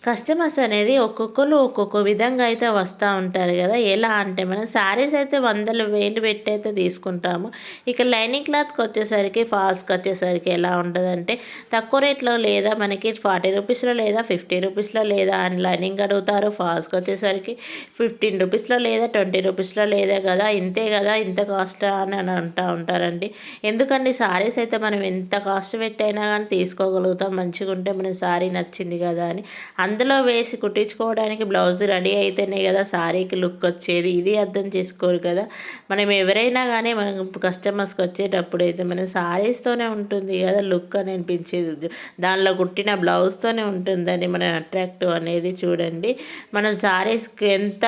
Customers అనేది ఒక్కొక్కరు ఒక్కొక్క విధంగా అయితే వస్తూ ఉంటారు కదా. ఎలా అంటే మనం శారీస్ అయితే వందలు వేలు పెట్టి అయితే తీసుకుంటాము. ఇక లైనింగ్ క్లాత్కి వచ్చేసరికి ఫాల్స్కి వచ్చేసరికి ఎలా ఉంటుందంటే తక్కువ రేట్లో లేదా మనకి 40 రూపీస్లో లేదా 50 రూపీస్లో లేదా అని లైనింగ్ అడుగుతారు. ఫాల్స్కి వచ్చేసరికి 15 రూపీస్లో లేదా 20 రూపీస్లో లేదా కదా, ఇంతే కదా, ఇంత కాస్ట్ అని అంటూ ఉంటారండి. ఎందుకండి శారీస్ అయితే మనం ఎంత కాస్ట్ పెట్టైనా కానీ తీసుకోగలుగుతాం, మంచిగా ఉంటే మన శారీ నచ్చింది కదా అని. అందులో వేసి కుట్టించుకోవడానికి బ్లౌజ్ రెడీ అయితేనే కదా శారీకి లుక్ వచ్చేది. ఇది అర్థం చేసుకోరు కదా. మనం ఎవరైనా కానీ మనం కస్టమర్స్కి వచ్చేటప్పుడు అయితే మన శారీస్తోనే ఉంటుంది కదా లుక్ అని అనిపించేది, దానిలో కుట్టిన బ్లౌజ్తోనే ఉంటుందని మన అట్రాక్టివ్ అనేది. చూడండి, మనం శారీస్కి ఎంత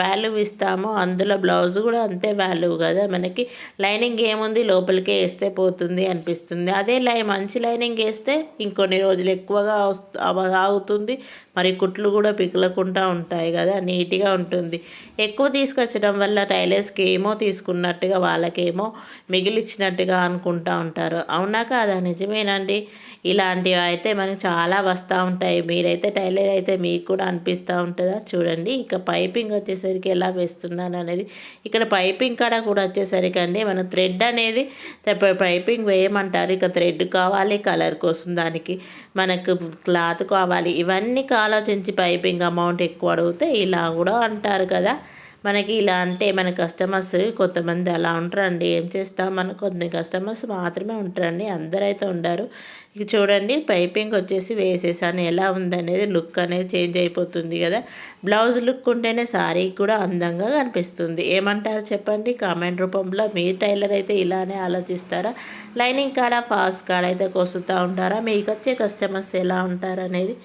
వాల్యూ ఇస్తామో అందులో బ్లౌజ్ కూడా అంతే వాల్యూ కదా మనకి. లైనింగ్ ఏముంది, లోపలికే వేస్తే పోతుంది అనిపిస్తుంది. అదే మంచి లైనింగ్ వేస్తే ఇంకొన్ని రోజులు ఎక్కువగా ఆగుతుంది, మరి కుట్లు కూడా పిగలకుండా ఉంటాయి కదా, నీట్గా ఉంటుంది. ఎక్కువ తీసుకొచ్చడం వల్ల టైలర్స్కి ఏమో తీసుకున్నట్టుగా వాళ్ళకేమో మిగిలిచ్చినట్టుగా అనుకుంటూ ఉంటారు. అవునా కాదా? నిజమేనండి. ఇలాంటివి అయితే మనకు చాలా వస్తూ ఉంటాయి. మీరైతే టైలర్ అయితే మీకు కూడా అనిపిస్తూ ఉంటుందా? చూడండి, ఇక పైపింగ్ వచ్చేసరికి ఎలా వేస్తున్నాను అనేది. ఇక్కడ పైపింగ్ కాడ కూడా వచ్చేసరికి అండి మన థ్రెడ్ అనేది పైపింగ్ వేయమంటారు. ఇక థ్రెడ్ కావాలి, కలర్ కోసం దానికి మనకు క్లాత్ కావాలి, ఇవన్నీ ఆలోచించి పైపింగ్ అమౌంట్ ఎక్కువ అడిగితే ఇలా కూడా అంటారు కదా. మనకి ఇలా అంటే మన కస్టమర్స్ కొంతమంది అలా ఉంటారండి. ఏం చేస్తాం, మన కొన్ని కస్టమర్స్ మాత్రమే ఉంటారండి, అందరైతే ఉండరు. ఇక చూడండి, పైపింగ్ వచ్చేసి వేసేసాను. ఎలా ఉందనేది లుక్ అనేది చేంజ్ అయిపోతుంది కదా. బ్లౌజ్ లుక్ ఉంటేనే శారీ కూడా అందంగా కనిపిస్తుంది. ఏమంటారు చెప్పండి కామెంట్ రూపంలో. మీ టైలర్ అయితే ఇలానే ఆలోచిస్తారా? లైనింగ్ కాడ ఫాల్స్ కాడ అయితే కొసుతూ ఉంటారా? మీకు వచ్చే కస్టమర్స్ ఎలా ఉంటారు అనేది